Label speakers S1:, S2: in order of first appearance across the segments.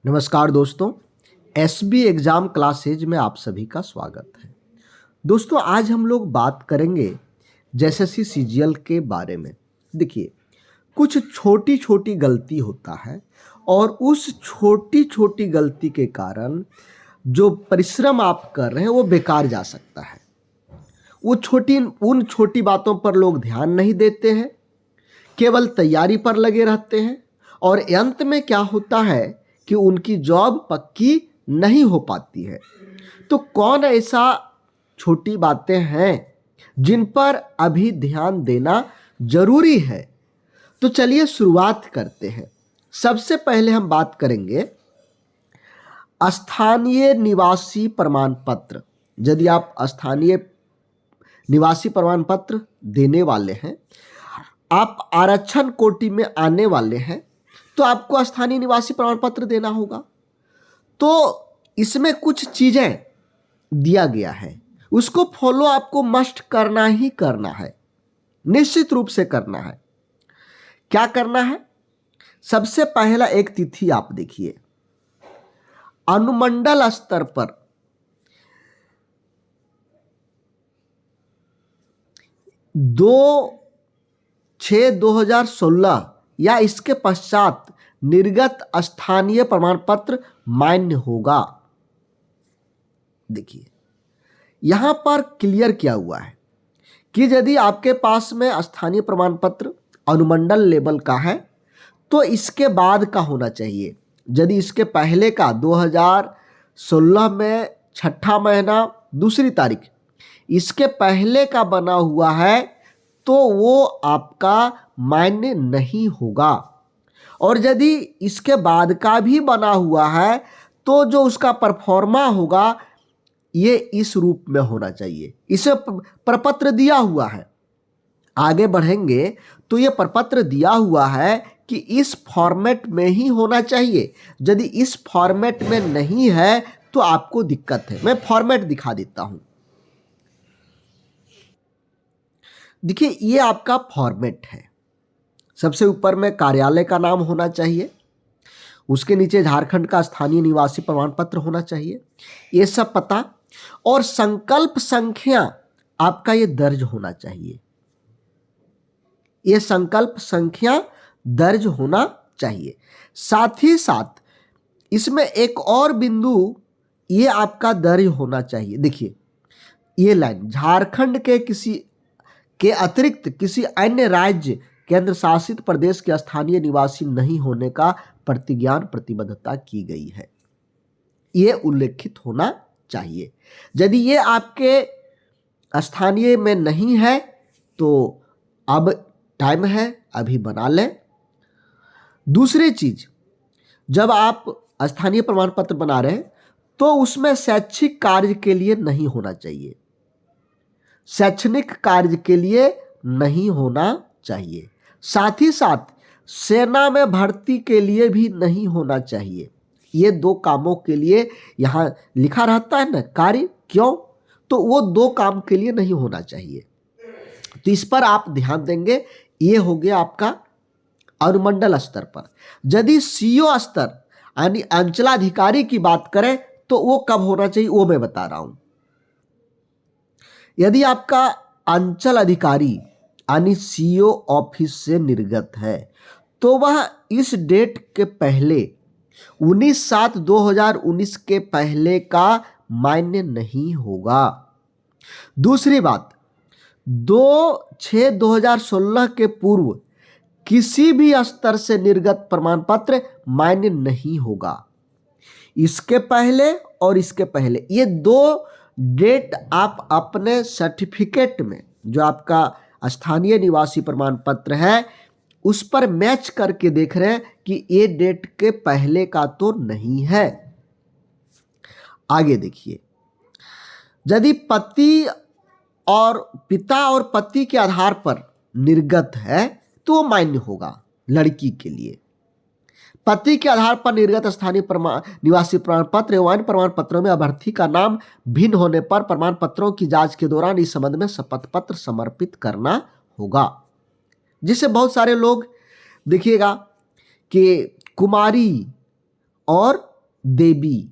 S1: नमस्कार दोस्तों, SB exam classes में आप सभी का स्वागत है। दोस्तों, आज हम लोग बात करेंगे जेएसएससी सीजीएल के बारे में। देखिए, कुछ छोटी-छोटी गलती होता है और उस छोटी-छोटी गलती के कारण जो परिश्रम आप कर रहे हैं वो बेकार जा सकता है। उन छोटी बातों पर लोग ध्यान नहीं देते हैं, केवल तैयारी पर लगे रहते हैं और अंत में क्या होता है कि उनकी जॉब पक्की नहीं हो पाती है। तो कौन ऐसा छोटी बातें हैं जिन पर अभी ध्यान देना जरूरी है? तो चलिए शुरुआत करते हैं। सबसे पहले हम बात करेंगे स्थानीय निवासी प्रमाण पत्र। यदि आप स्थानीय निवासी प्रमाण पत्र देने वाले हैं, आप आरक्षण कोटि में आने वाले हैं, तो आपको स्थानीय निवासी प्रमाण पत्र देना होगा। तो इसमें कुछ चीजें दिया गया है, उसको फॉलो आपको मस्ट करना ही करना है, निश्चित रूप से करना है। क्या करना है? सबसे पहला एक तिथि आप देखिए, अनुमंडल स्तर पर 2/6/2016 या इसके पश्चात निर्गत स्थानीय प्रमाण पत्र मान्य होगा। देखिए, यहां पर क्लियर किया हुआ है कि यदि आपके पास में स्थानीय प्रमाण पत्र अनुमंडल लेवल का है तो इसके बाद का होना चाहिए। यदि इसके पहले का 2016 में 6ठा महीना 2 तारीख इसके पहले का बना हुआ है तो वो आपका मान्य नहीं होगा। और यदि इसके बाद का भी बना हुआ है तो जो उसका परफॉर्मा होगा ये इस रूप में होना चाहिए। इसे प्रपत्र दिया हुआ है, आगे बढ़ेंगे तो ये प्रपत्र दिया हुआ है कि इस फॉर्मेट में ही होना चाहिए। यदि इस फॉर्मेट में नहीं है तो आपको दिक्कत है। मैं फॉर्मेट दिखा देता हूं। देखिए, ये आपका फॉर्मेट है। सबसे ऊपर में कार्यालय का नाम होना चाहिए, उसके नीचे झारखंड का स्थानीय निवासी प्रमाण पत्र होना चाहिए, ये सब पता, और संकल्प संख्या आपका ये दर्ज होना चाहिए। ये संकल्प संख्या दर्ज होना चाहिए। साथ ही साथ इसमें एक और बिंदु ये आपका दर्ज होना चाहिए। देखिए, ये लाइन झारखंड के अतिरिक्त किसी अन्य राज्य केंद्र शासित प्रदेश के स्थानीय निवासी नहीं होने का प्रतिज्ञान प्रतिबद्धता की गई है, ये उल्लेखित होना चाहिए। यदि ये आपके स्थानीय में नहीं है तो अब टाइम है, अभी बना लें। दूसरी चीज, जब आप स्थानीय प्रमाण पत्र बना रहे हैं तो उसमें शैक्षिक कार्य के लिए नहीं होना चाहिए, शैक्षणिक कार्य के लिए नहीं होना चाहिए। साथ ही साथ सेना में भर्ती के लिए भी नहीं होना चाहिए। ये 2 कामों के लिए यहां लिखा रहता है ना कार्य, क्यों? तो वो 2 काम के लिए नहीं होना चाहिए। तो इस पर आप ध्यान देंगे। ये हो गया आपका अनुमंडल स्तर पर। यदि सीओ स्तर यानी अंचलाधिकारी की बात करें तो वो कब होना चाहिए वो मैं बता रहा हूं। यदि आपका अंचल अधिकारी यानी सीओ ऑफिस से निर्गत है तो वह इस डेट के पहले 19/7/2019 के पहले का मान्य नहीं होगा। दूसरी बात, 2/6/2016 के पूर्व किसी भी स्तर से निर्गत प्रमाण पत्र मान्य नहीं होगा। इसके पहले और इसके पहले ये 2 डेट आप अपने सर्टिफिकेट में, जो आपका स्थानीय निवासी प्रमाण पत्र है, उस पर मैच करके देख रहे हैं कि ये डेट के पहले का तो नहीं है। आगे देखिए, यदि पिता और पति के आधार पर निर्गत है तो मान्य होगा लड़की के लिए। पति के आधार पर निर्गत स्थानीय निवासी प्रमाण पत्र एवं अन्य प्रमाण पत्रों में अभ्यर्थी का नाम भिन्न होने पर प्रमाण पत्रों की जांच के दौरान इस संबंध में शपथ पत्र समर्पित करना होगा। जिससे बहुत सारे लोग देखिएगा कि कुमारी और देवी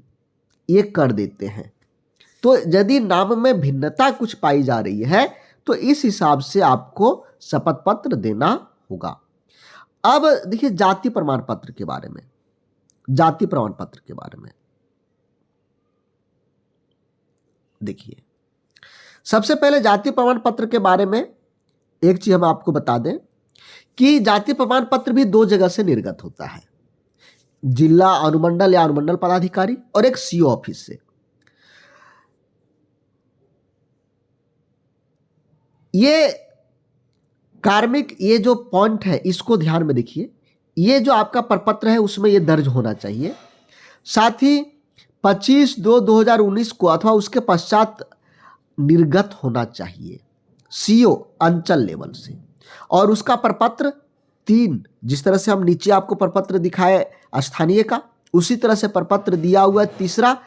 S1: ये कर देते हैं। तो यदि नाम में भिन्नता कुछ पाई जा रही है तो इस हिसाब से आपको शपथ पत्र देना होगा। अब देखिए जाति प्रमाण पत्र के बारे में, जाति प्रमाण पत्र के बारे में देखिए, सबसे पहले जाति प्रमाण पत्र के बारे में एक चीज हम आपको बता दें कि जाति प्रमाण पत्र भी दो जगह से निर्गत होता है, जिला अनुमंडल या अनुमंडल पदाधिकारी और एक सीओ ऑफिस से। ये कार्मिक ये जो पॉइंट है इसको ध्यान में देखिए, ये जो आपका प्रपत्र है उसमें ये दर्ज होना चाहिए। साथ ही 25/2/2019 को अथवा उसके पश्चात निर्गत होना चाहिए सीओ अंचल लेवल से, और उसका प्रपत्र 3, जिस तरह से हम नीचे आपको प्रपत्र दिखाए स्थानीय का, उसी तरह से प्रपत्र दिया हुआ तीसरा,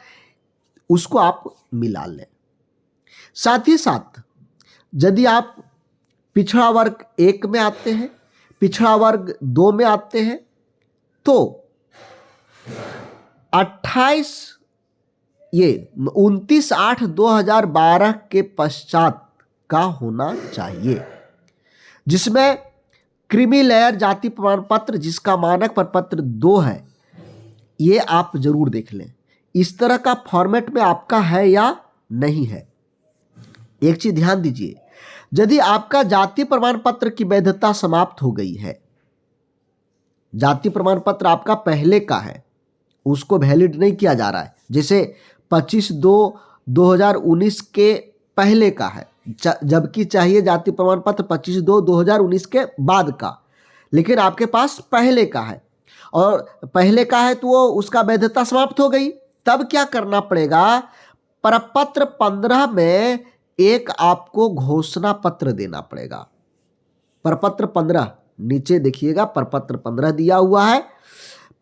S1: उसको आप मिला लें। साथ ही साथ यदि आप पिछड़ा वर्ग 1 में आते हैं, पिछड़ा वर्ग 2 में आते हैं, तो 29/8/2012 के पश्चात का होना चाहिए, जिसमें क्रीमी लेयर जाति प्रमाण पत्र जिसका मानक प्रपत्र 2 है, ये आप जरूर देख लें इस तरह का फॉर्मेट में आपका है या नहीं है। एक चीज ध्यान दीजिए, यदि आपका जाति प्रमाण पत्र की वैधता समाप्त हो गई है, जाति प्रमाण पत्र आपका पहले का है, उसको वैलिड नहीं किया जा रहा है, जैसे 25/2/2019 के पहले का है, जबकि चाहिए जाति प्रमाण पत्र 25/2/2019 के बाद का, लेकिन आपके पास पहले का है और पहले का है तो वो उसका वैधता समाप्त हो गई, तब क्या करना पड़ेगा, प्रपत्र 15 में एक आपको घोषणा पत्र देना पड़ेगा। प्रपत्र 15 नीचे देखिएगा, प्रपत्र 15 दिया हुआ है,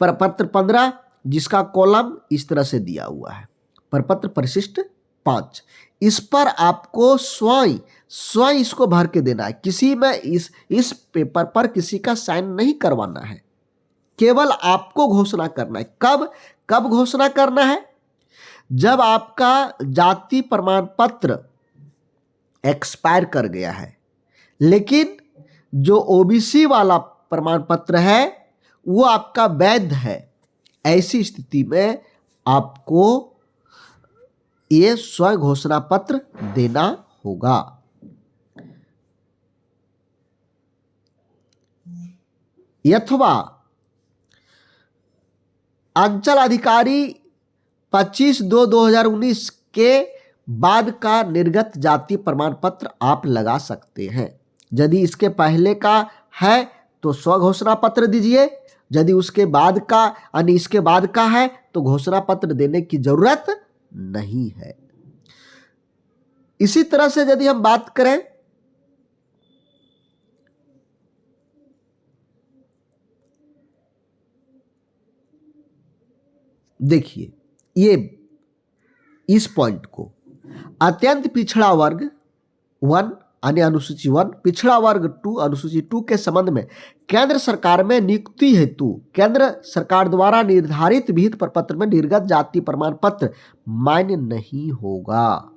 S1: प्रपत्र 15 जिसका कॉलम इस तरह से दिया हुआ है, प्रपत्र परिशिष्ट 5, इस पर आपको स्वयं इसको भर के देना है। किसी में इस पेपर पर किसी का साइन नहीं करवाना है, केवल आपको घोषणा करना है। कब घोषणा करना है, जब आपका जाति प्रमाण पत्र एक्सपायर कर गया है, लेकिन जो ओबीसी वाला प्रमाण पत्र है वो आपका वैध है, ऐसी स्थिति में आपको ये स्व घोषणा पत्र देना होगा। अथवा अंचल अधिकारी 25/2/2019 के बाद का निर्गत जाति प्रमाण पत्र आप लगा सकते हैं। यदि इसके पहले का है तो स्व घोषणा पत्र दीजिए, यदि उसके बाद का यानी इसके बाद का है तो घोषणा पत्र देने की जरूरत नहीं है। इसी तरह से यदि हम बात करें देखिए ये इस पॉइंट को, अत्यंत पिछड़ा वर्ग 1 यानी अनुसूची 1, पिछड़ा वर्ग 2 अनुसूची 2 के संबंध में केंद्र सरकार में नियुक्ति हेतु केंद्र सरकार द्वारा निर्धारित विहित प्रपत्र में निर्गत जाति प्रमाण पत्र मान्य नहीं होगा।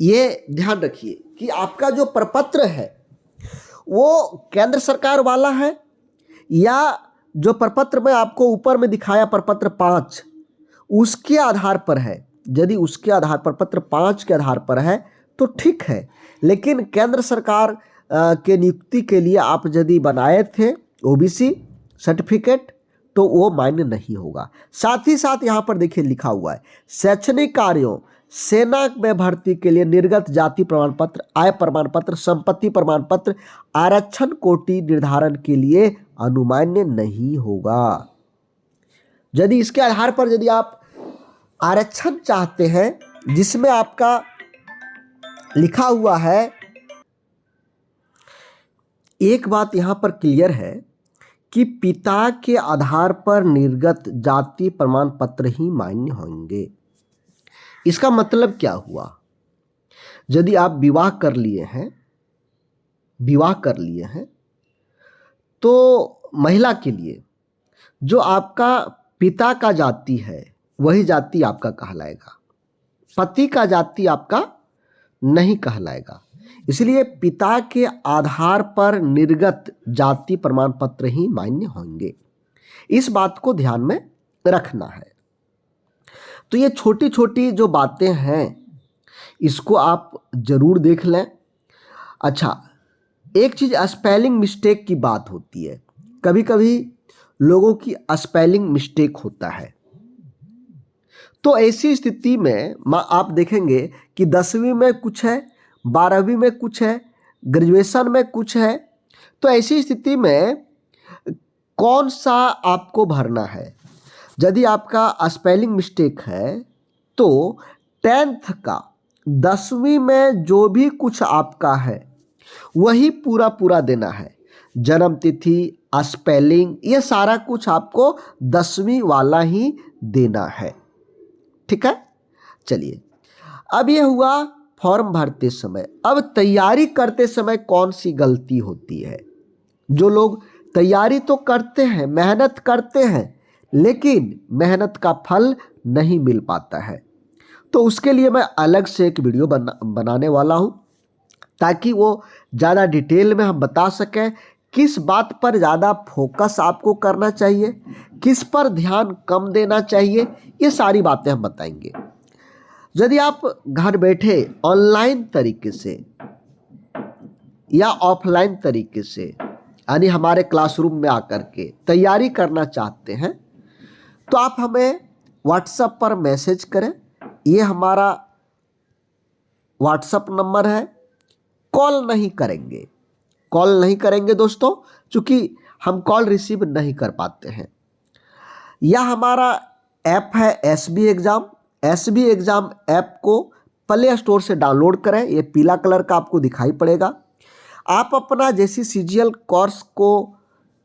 S1: ये ध्यान रखिए कि आपका जो प्रपत्र है वो केंद्र सरकार वाला है या जो प्रपत्र में आपको ऊपर में दिखाया प्रपत्र 5 उसके आधार पर है। यदि उसके आधार पर प्रपत्र 5 के आधार पर है तो ठीक है, लेकिन केंद्र सरकार के नियुक्ति के लिए आप यदि बनाए थे ओबीसी सर्टिफिकेट तो वो मान्य नहीं होगा। साथ ही साथ यहाँ पर देखिए लिखा हुआ है शैक्षणिक कार्यों, सेना में भर्ती के लिए निर्गत जाति प्रमाण पत्र, आय प्रमाण पत्र, संपत्ति प्रमाण पत्र आरक्षण कोटि निर्धारण के लिए अनुमान्य नहीं होगा। यदि इसके आधार पर यदि आप आरक्षण चाहते हैं जिसमें आपका लिखा हुआ है, एक बात यहां पर क्लियर है कि पिता के आधार पर निर्गत जाति प्रमाण पत्र ही मान्य होंगे। इसका मतलब क्या हुआ, यदि आप विवाह कर लिए हैं तो महिला के लिए जो आपका पिता का जाति है वही जाति आपका कहलाएगा, पति का जाति आपका नहीं कहलाएगा। इसलिए पिता के आधार पर निर्गत जाति प्रमाण पत्र ही मान्य होंगे। इस बात को ध्यान में रखना है। तो ये छोटी छोटी जो बातें हैं इसको आप जरूर देख लें। अच्छा, एक चीज स्पेलिंग मिस्टेक की बात होती है। कभी कभी लोगों की स्पेलिंग मिस्टेक होता है, तो ऐसी स्थिति में आप देखेंगे कि 10वीं में कुछ है, 12वीं में कुछ है, ग्रेजुएशन में कुछ है। तो ऐसी स्थिति में कौन सा आपको भरना है? यदि आपका स्पेलिंग मिस्टेक है तो 10th का 10वीं में जो भी कुछ आपका है वही पूरा पूरा देना है। जन्म तिथि, स्पेलिंग, ये सारा कुछ आपको 10वीं वाला ही देना है। ठीक है, चलिए अब ये हुआ फॉर्म भरते समय। अब तैयारी करते समय कौन सी गलती होती है? जो लोग तैयारी तो करते हैं, मेहनत करते हैं, लेकिन मेहनत का फल नहीं मिल पाता है। तो उसके लिए मैं अलग से एक वीडियो बनाने वाला हूं, ताकि वो ज़्यादा डिटेल में हम बता सकें किस बात पर ज़्यादा फोकस आपको करना चाहिए, किस पर ध्यान कम देना चाहिए, ये सारी बातें हम बताएंगे। यदि आप घर बैठे ऑनलाइन तरीके से या ऑफलाइन तरीके से यानी हमारे क्लासरूम में आकर के तैयारी करना चाहते हैं तो आप हमें व्हाट्सएप पर मैसेज करें। ये हमारा व्हाट्सएप नंबर है। कॉल नहीं करेंगे दोस्तों, क्योंकि हम कॉल रिसीव नहीं कर पाते हैं। यह हमारा ऐप है एसबी एग्ज़ाम ऐप को प्ले स्टोर से डाउनलोड करें। ये पीला कलर का आपको दिखाई पड़ेगा। आप अपना जैसी सीजीएल कोर्स को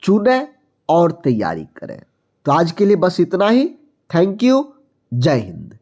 S1: चुनें और तैयारी करें। तो आज के लिए बस इतना ही। Thank you. जय हिंद।